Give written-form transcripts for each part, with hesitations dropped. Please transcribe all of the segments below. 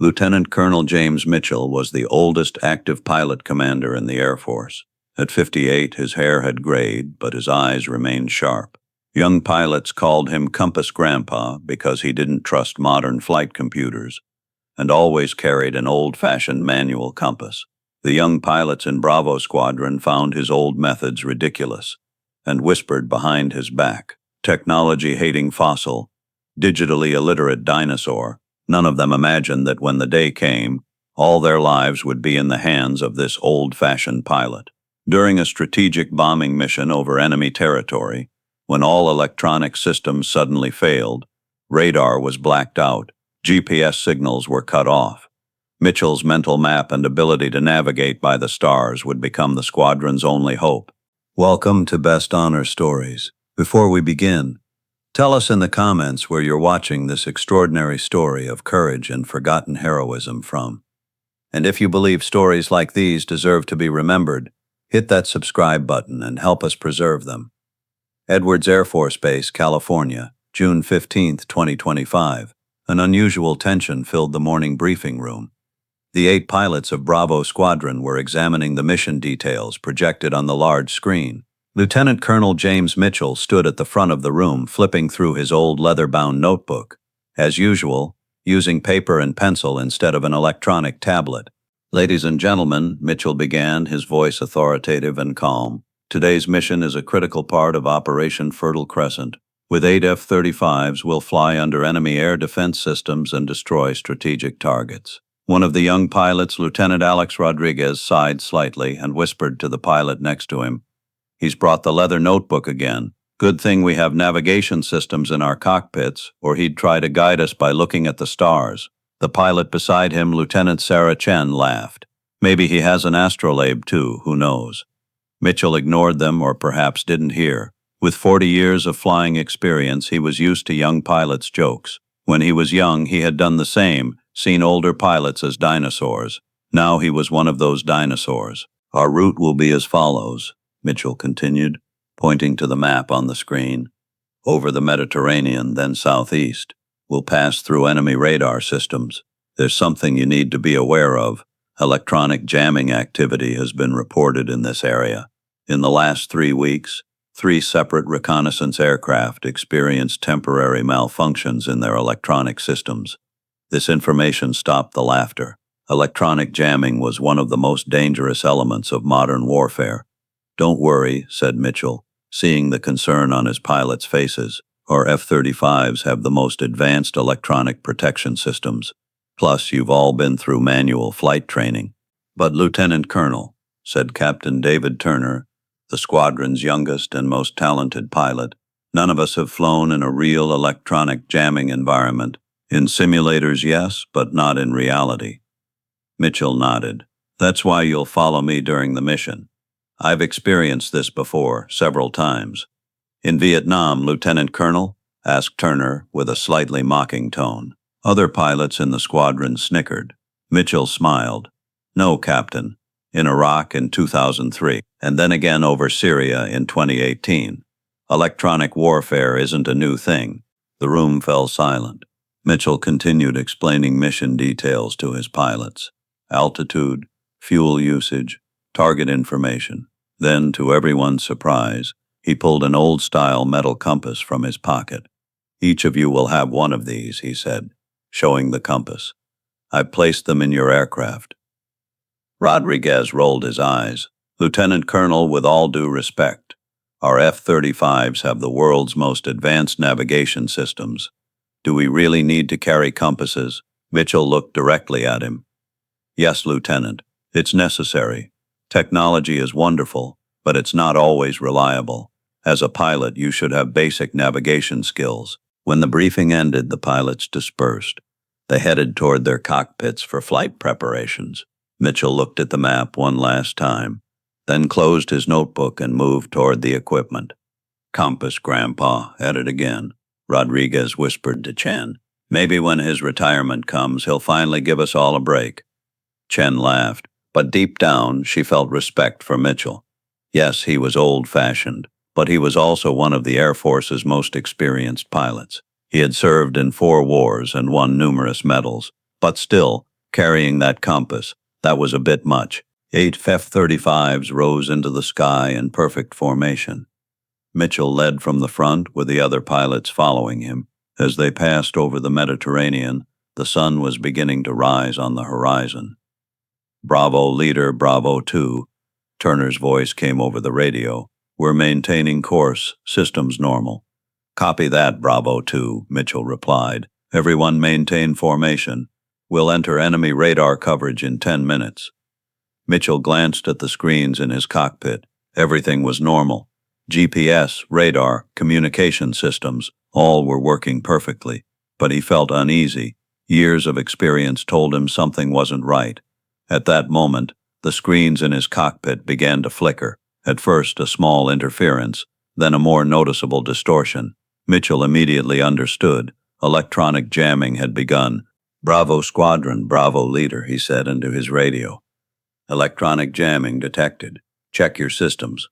Lieutenant Colonel James Mitchell was the oldest active pilot commander in the Air Force. At 58, his hair had grayed, but his eyes remained sharp. Young pilots called him Compass Grandpa because he didn't trust modern flight computers and always carried an old-fashioned manual compass. The young pilots in Bravo Squadron found his old methods ridiculous and whispered behind his back, "Technology-hating fossil, digitally illiterate dinosaur." None of them imagined that when the day came, all their lives would be in the hands of this old-fashioned pilot. During a strategic bombing mission over enemy territory, when all electronic systems suddenly failed, radar was blacked out, GPS signals were cut off. Mitchell's mental map and ability to navigate by the stars would become the squadron's only hope. Welcome to Best Honor Stories. Before we begin, tell us in the comments where you're watching this extraordinary story of courage and forgotten heroism from. And if you believe stories like these deserve to be remembered, hit that subscribe button and help us preserve them. Edwards Air Force Base, California, June 15, 2025. An unusual tension filled the morning briefing room. The 8 pilots of Bravo Squadron were examining the mission details projected on the large screen. Lieutenant Colonel James Mitchell stood at the front of the room flipping through his old leather-bound notebook, as usual, using paper and pencil instead of an electronic tablet. "Ladies and gentlemen," Mitchell began, his voice authoritative and calm, "today's mission is a critical part of Operation Fertile Crescent. With 8 F-35s, we'll fly under enemy air defense systems and destroy strategic targets." One of the young pilots, Lieutenant Alex Rodriguez, sighed slightly and whispered to the pilot next to him, "He's brought the leather notebook again. Good thing we have navigation systems in our cockpits, or he'd try to guide us by looking at the stars." The pilot beside him, Lieutenant Sarah Chen, laughed. "Maybe he has an astrolabe too, who knows?" Mitchell ignored them or perhaps didn't hear. With 40 years of flying experience, he was used to young pilots' jokes. When he was young, he had done the same, seen older pilots as dinosaurs. Now he was one of those dinosaurs. "Our route will be as follows," Mitchell continued, pointing to the map on the screen. "Over the Mediterranean, then southeast. We'll pass through enemy radar systems. There's something you need to be aware of. Electronic jamming activity has been reported in this area. In the last 3 weeks, 3 separate reconnaissance aircraft experienced temporary malfunctions in their electronic systems. This information stopped the laughter. Electronic jamming was one of the most dangerous elements of modern warfare. "Don't worry," said Mitchell, seeing the concern on his pilots' faces. "Our F-35s have the most advanced electronic protection systems. Plus, you've all been through manual flight training." "But Lieutenant Colonel," said Captain David Turner, the squadron's youngest and most talented pilot, "none of us have flown in a real electronic jamming environment. In simulators, yes, but not in reality." Mitchell nodded. "That's why you'll follow me during the mission. I've experienced this before, several times." "In Vietnam, Lieutenant Colonel?" asked Turner with a slightly mocking tone. Other pilots in the squadron snickered. Mitchell smiled. "No, Captain. In Iraq in 2003, and then again over Syria in 2018. Electronic warfare isn't a new thing." The room fell silent. Mitchell continued explaining mission details to his pilots. Altitude, fuel usage, target information. Then, to everyone's surprise, he pulled an old-style metal compass from his pocket. "Each of you will have one of these," he said, showing the compass. "I've placed them in your aircraft." Rodriguez rolled his eyes. "Lieutenant Colonel, with all due respect, our F-35s have the world's most advanced navigation systems. Do we really need to carry compasses?" Mitchell looked directly at him. "Yes, Lieutenant. It's necessary. Technology is wonderful, but it's not always reliable. As a pilot, you should have basic navigation skills." When the briefing ended, the pilots dispersed. They headed toward their cockpits for flight preparations. Mitchell looked at the map one last time, then closed his notebook and moved toward the equipment. "Compass, Grandpa, at it again," Rodriguez whispered to Chen. "Maybe when his retirement comes, he'll finally give us all a break." Chen laughed, but deep down she felt respect for Mitchell. Yes, he was old-fashioned, but he was also one of the Air Force's most experienced pilots. He had served in 4 wars and won numerous medals. But still, carrying that compass, that was a bit much. 8 F-35s rose into the sky in perfect formation. Mitchell led from the front with the other pilots following him. As they passed over the Mediterranean, the sun was beginning to rise on the horizon. "Bravo leader, Bravo 2, Turner's voice came over the radio. "We're maintaining course, systems normal." "Copy that, Bravo 2, Mitchell replied. "Everyone maintain formation. We'll enter enemy radar coverage in 10 minutes. Mitchell glanced at the screens in his cockpit. Everything was normal. GPS, radar, communication systems, all were working perfectly. But he felt uneasy. Years of experience told him something wasn't right. At that moment, the screens in his cockpit began to flicker. At first a small interference, then a more noticeable distortion. Mitchell immediately understood. Electronic jamming had begun. "Bravo Squadron, Bravo Leader," he said into his radio. "Electronic jamming detected. Check your systems."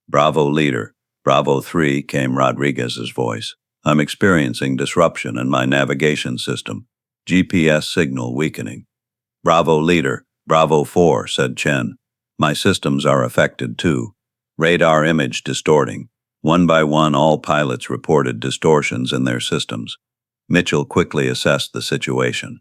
"Bravo Leader, Bravo 3, came Rodriguez's voice. "I'm experiencing disruption in my navigation system. GPS signal weakening." "Bravo Leader, Bravo 4, said Chen. "My systems are affected too. Radar image distorting." One by one, all pilots reported distortions in their systems. Mitchell quickly assessed the situation.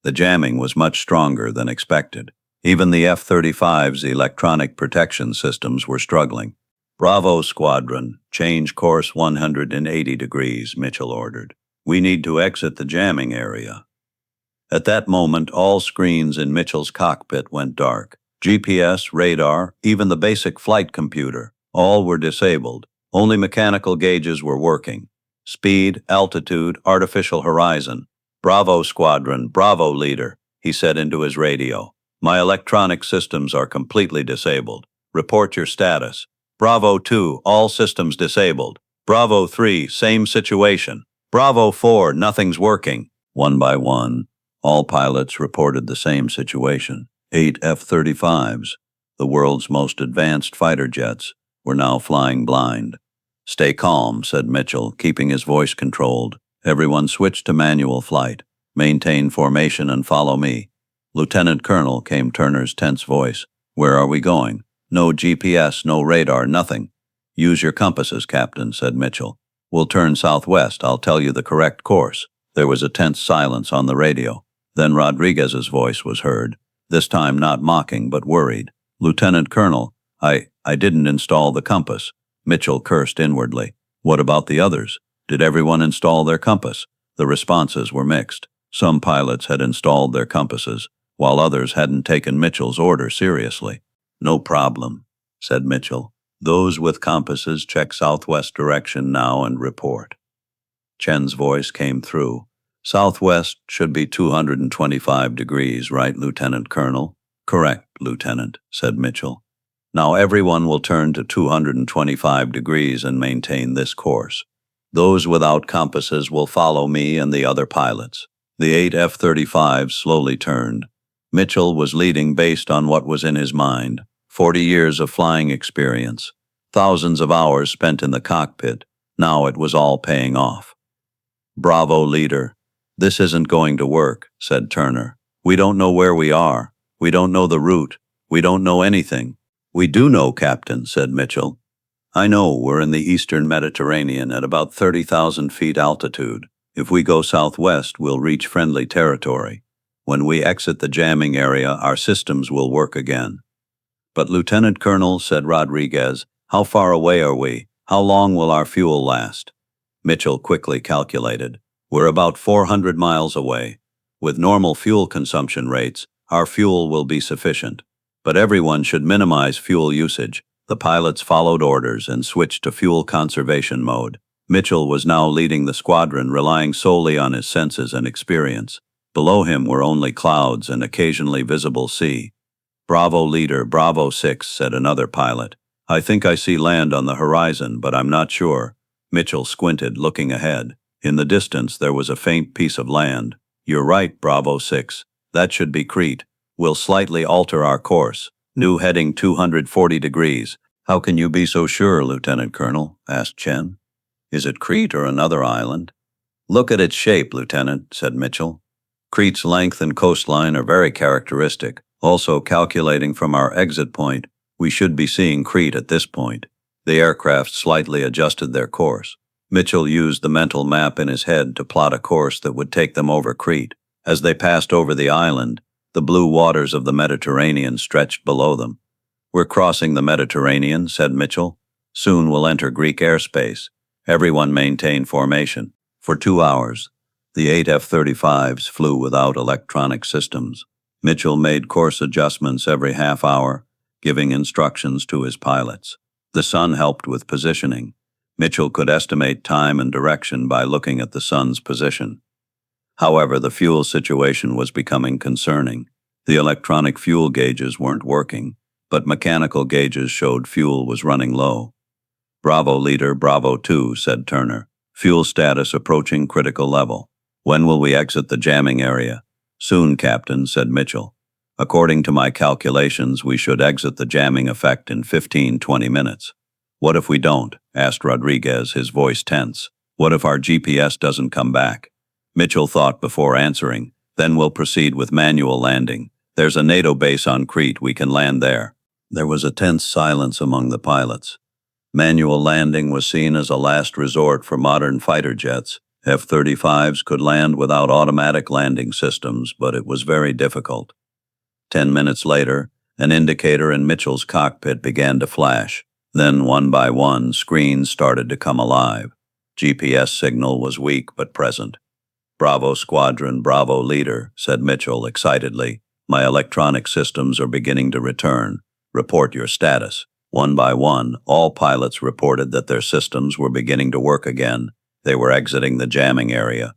The jamming was much stronger than expected. Even the F-35's electronic protection systems were struggling. "Bravo Squadron, change course 180 degrees, Mitchell ordered. "We need to exit the jamming area." At that moment, all screens in Mitchell's cockpit went dark. GPS, radar, even the basic flight computer, all were disabled. Only mechanical gauges were working. "Speed, altitude, artificial horizon." "Bravo Squadron, Bravo Leader," he said into his radio. "My electronic systems are completely disabled. Report your status." "Bravo 2, all systems disabled." "Bravo 3, same situation." "Bravo 4, nothing's working." One by one, all pilots reported the same situation. 8 F-35s, the world's most advanced fighter jets, were now flying blind. "Stay calm," said Mitchell, keeping his voice controlled. "Everyone switch to manual flight. Maintain formation and follow me." "Lieutenant Colonel," came Turner's tense voice. "Where are we going?" "No GPS, no radar, nothing." "Use your compasses, Captain," said Mitchell. "We'll turn southwest. I'll tell you the correct course." There was a tense silence on the radio. Then Rodriguez's voice was heard, this time not mocking but worried. "Lieutenant Colonel, I didn't install the compass." Mitchell cursed inwardly. What about the others? Did everyone install their compass? The responses were mixed. Some pilots had installed their compasses, while others hadn't taken Mitchell's order seriously. "No problem," said Mitchell. "Those with compasses check southwest direction now and report." Chen's voice came through. "Southwest should be 225 degrees, right, Lieutenant Colonel?" "Correct, Lieutenant," said Mitchell. "Now everyone will turn to 225 degrees and maintain this course. Those without compasses will follow me and the other pilots." The 8 F-35s slowly turned. Mitchell was leading based on what was in his mind. 40 years of flying experience. Thousands of hours spent in the cockpit. Now it was all paying off. "Bravo, Leader. This isn't going to work," said Turner. "We don't know where we are. We don't know the route. We don't know anything." "We do know, Captain," said Mitchell. "I know we're in the eastern Mediterranean at about 30,000 feet altitude. If we go southwest, we'll reach friendly territory. When we exit the jamming area, our systems will work again." "But Lieutenant Colonel," said Rodriguez, "how far away are we? How long will our fuel last?" Mitchell quickly calculated. "We're about 400 miles away. With normal fuel consumption rates, our fuel will be sufficient. But everyone should minimize fuel usage." The pilots followed orders and switched to fuel conservation mode. Mitchell was now leading the squadron, relying solely on his senses and experience. Below him were only clouds and occasionally visible sea. "Bravo Leader, Bravo 6, said another pilot. "I think I see land on the horizon, but I'm not sure." Mitchell squinted, looking ahead. In the distance there was a faint piece of land. "You're right, Bravo 6. That should be Crete. We'll slightly alter our course. New heading 240 degrees. "How can you be so sure, Lieutenant Colonel?" asked Chen. "Is it Crete or another island?" "Look at its shape, Lieutenant," said Mitchell. Crete's length and coastline are very characteristic. Also, calculating from our exit point, we should be seeing Crete at this point. The aircraft slightly adjusted their course. Mitchell used the mental map in his head to plot a course that would take them over Crete. As they passed over the island, the blue waters of the Mediterranean stretched below them. "We're crossing the Mediterranean," said Mitchell. "Soon we'll enter Greek airspace. Everyone maintain formation." For 2 hours, the 8 F-35s flew without electronic systems. Mitchell made course adjustments every half hour, giving instructions to his pilots. The sun helped with positioning. Mitchell could estimate time and direction by looking at the sun's position. However, the fuel situation was becoming concerning. The electronic fuel gauges weren't working, but mechanical gauges showed fuel was running low. "Bravo leader, Bravo 2, said Turner. "Fuel status approaching critical level. When will we exit the jamming area?" "Soon, Captain," said Mitchell. "According to my calculations, we should exit the jamming effect in 15-20 minutes. "What if we don't?" asked Rodriguez, his voice tense. "What if our GPS doesn't come back?" Mitchell thought before answering. "Then we'll proceed with manual landing. There's a NATO base on Crete. We can land there." There was a tense silence among the pilots. Manual landing was seen as a last resort for modern fighter jets. F-35s could land without automatic landing systems, but it was very difficult. 10 minutes later, an indicator in Mitchell's cockpit began to flash. Then, one by one, screens started to come alive. GPS signal was weak but present. "Bravo Squadron, Bravo Leader," said Mitchell excitedly. "My electronic systems are beginning to return. Report your status." One by one, all pilots reported that their systems were beginning to work again. They were exiting the jamming area.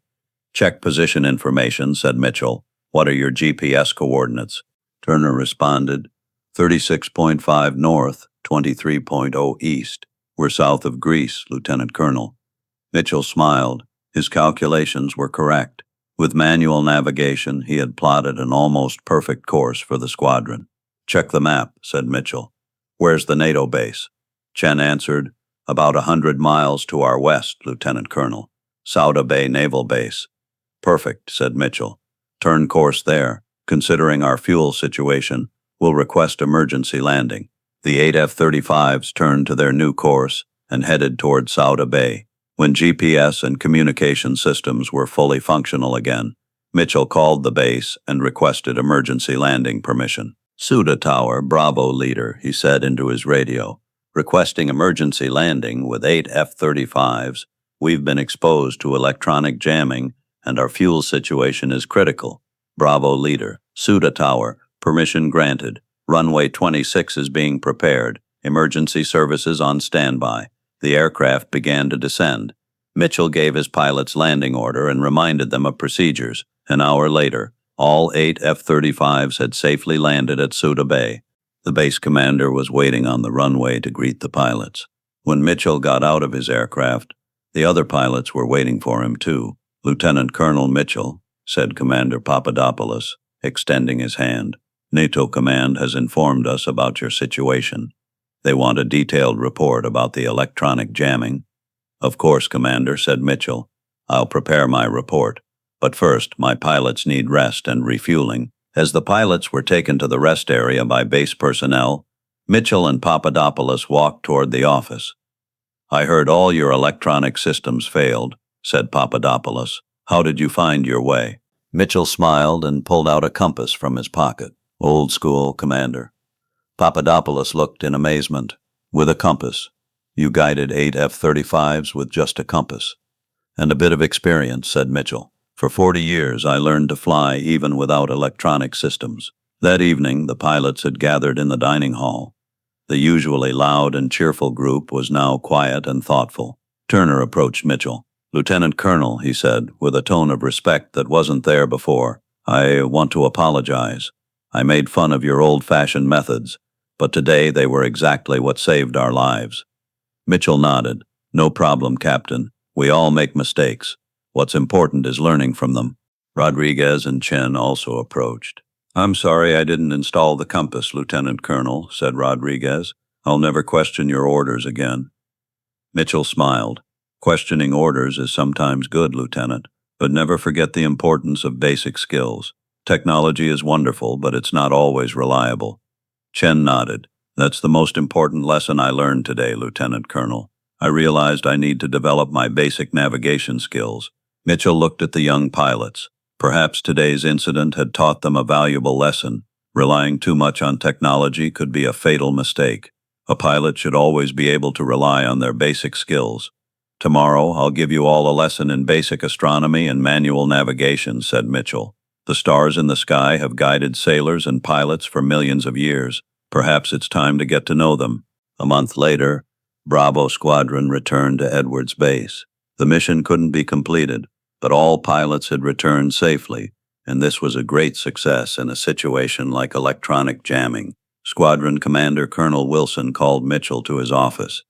"Check position information," said Mitchell. "What are your GPS coordinates?" Turner responded, 36.5 north, 23.0 east. "We're south of Greece, Lieutenant Colonel." Mitchell smiled. His calculations were correct. With manual navigation, he had plotted an almost perfect course for the squadron. "Check the map," said Mitchell. "Where's the NATO base?" Chen answered, "About 100 miles to our west, Lieutenant Colonel. Souda Bay Naval Base." "Perfect," said Mitchell. "Turn course there. Considering our fuel situation, we'll request emergency landing." The 8 F-35s turned to their new course and headed toward Souda Bay. When GPS and communication systems were fully functional again, Mitchell called the base and requested emergency landing permission. "Souda Tower, Bravo Leader," he said into his radio. "Requesting emergency landing with 8 F-35s. We've been exposed to electronic jamming and our fuel situation is critical." "Bravo Leader, Souda Tower, permission granted. Runway 26 is being prepared. Emergency services on standby." The aircraft began to descend. Mitchell gave his pilots landing order and reminded them of procedures. An hour later, all 8 F-35s had safely landed at Souda Bay. The base commander was waiting on the runway to greet the pilots. When Mitchell got out of his aircraft, the other pilots were waiting for him too. "Lieutenant Colonel Mitchell," said Commander Papadopoulos, extending his hand. "NATO Command has informed us about your situation. They want a detailed report about the electronic jamming." "Of course, Commander," said Mitchell. "I'll prepare my report. But first, my pilots need rest and refueling." As the pilots were taken to the rest area by base personnel, Mitchell and Papadopoulos walked toward the office. "I heard all your electronic systems failed," said Papadopoulos. "How did you find your way?" Mitchell smiled and pulled out a compass from his pocket. "Old school, Commander." Papadopoulos looked in amazement. "With a compass? You guided 8 F-35s with just a compass?" "And a bit of experience," said Mitchell. "For 40 years I learned to fly even without electronic systems." That evening the pilots had gathered in the dining hall. The usually loud and cheerful group was now quiet and thoughtful. Turner approached Mitchell. "Lieutenant Colonel," he said, with a tone of respect that wasn't there before, "I want to apologize. I made fun of your old-fashioned methods, but today they were exactly what saved our lives." Mitchell nodded. "No problem, Captain. We all make mistakes. What's important is learning from them." Rodriguez and Chen also approached. "I'm sorry I didn't install the compass, Lieutenant Colonel," said Rodriguez. "I'll never question your orders again." Mitchell smiled. "Questioning orders is sometimes good, Lieutenant, But never forget the importance of basic skills. Technology is wonderful, but it's not always reliable. Chen nodded. That's the most important lesson I learned today, Lieutenant Colonel. I realized I need to develop my basic navigation skills. Mitchell looked at the young pilots. Perhaps today's incident had taught them a valuable lesson. Relying too much on technology could be a fatal mistake. A pilot should always be able to rely on their basic skills. Tomorrow, I'll give you all a lesson in basic astronomy and manual navigation, said Mitchell. The stars in the sky have guided sailors and pilots for millions of years. Perhaps it's time to get to know them. A month later, Bravo Squadron returned to Edwards Base. The mission couldn't be completed, but all pilots had returned safely, and this was a great success in a situation like electronic jamming. Squadron Commander Colonel Wilson called Mitchell to his office.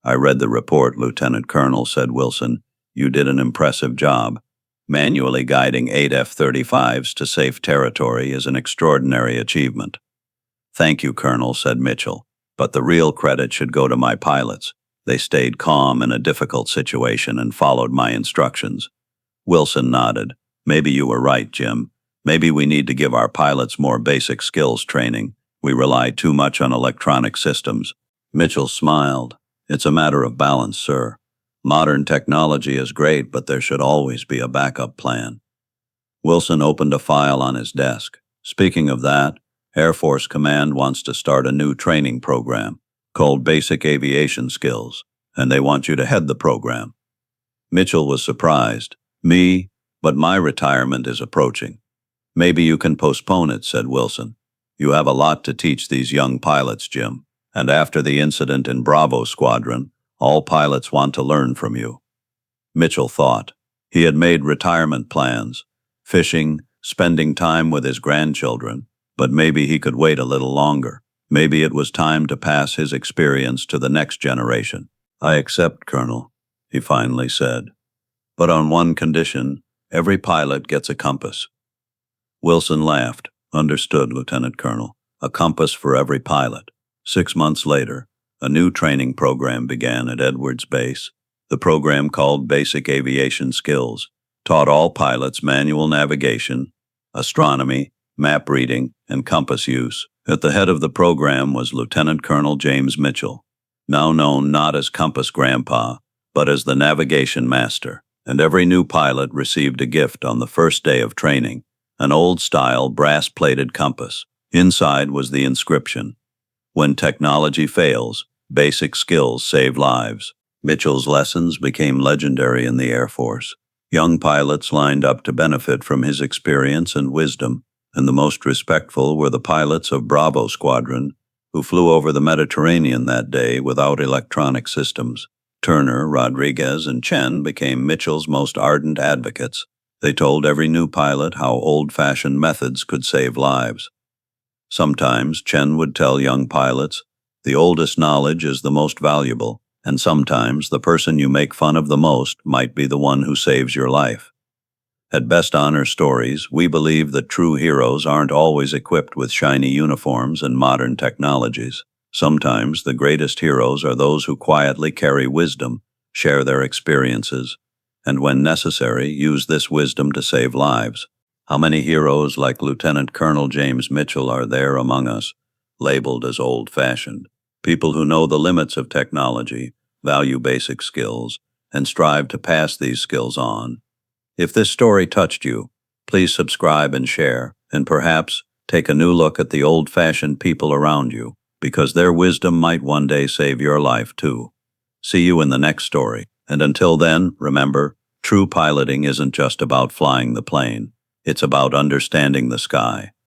I read the report, Lieutenant Colonel, said Wilson. You did an impressive job. Manually guiding 8 F-35s to safe territory is an extraordinary achievement. Thank you, Colonel, said Mitchell, but the real credit should go to my pilots. They stayed calm in a difficult situation and followed my instructions. Wilson nodded. Maybe you were right, Jim. Maybe we need to give our pilots more basic skills training. We rely too much on electronic systems. Mitchell smiled. It's a matter of balance, sir. Modern technology is great, but there should always be a backup plan. Wilson opened a file on his desk. Speaking of that, Air Force Command wants to start a new training program called Basic Aviation Skills, and they want you to head the program. Mitchell was surprised. Me? But my retirement is approaching. Maybe you can postpone it, said Wilson. You have a lot to teach these young pilots, Jim. And after the incident in Bravo Squadron, all pilots want to learn from you. Mitchell thought. He had made retirement plans, fishing, spending time with his grandchildren, but maybe he could wait a little longer. Maybe it was time to pass his experience to the next generation. I accept, Colonel, he finally said. But on one condition, every pilot gets a compass. Wilson laughed. Understood, Lieutenant Colonel. A compass for every pilot. 6 months later, a new training program began at Edwards Base. The program, called Basic Aviation Skills, taught all pilots manual navigation, astronomy, map reading, and compass use. At the head of the program was Lieutenant Colonel James Mitchell, now known not as Compass Grandpa, but as the navigation master, and every new pilot received a gift on the first day of training, an old-style brass-plated compass. Inside was the inscription, "When technology fails, basic skills save lives." Mitchell's lessons became legendary in the Air Force. Young pilots lined up to benefit from his experience and wisdom, and the most respectful were the pilots of Bravo Squadron, who flew over the Mediterranean that day without electronic systems. Turner, Rodriguez, and Chen became Mitchell's most ardent advocates. They told every new pilot how old-fashioned methods could save lives. Sometimes Chen would tell young pilots, the oldest knowledge is the most valuable, and sometimes the person you make fun of the most might be the one who saves your life. At Best Honor Stories, we believe that true heroes aren't always equipped with shiny uniforms and modern technologies. Sometimes the greatest heroes are those who quietly carry wisdom, share their experiences, and when necessary, use this wisdom to save lives. How many heroes like Lieutenant Colonel James Mitchell are there among us, labeled as old-fashioned? People who know the limits of technology, value basic skills, and strive to pass these skills on. If this story touched you, please subscribe and share, and perhaps take a new look at the old-fashioned people around you, because their wisdom might one day save your life too. See you in the next story, and until then, remember, true piloting isn't just about flying the plane. It's about understanding the sky.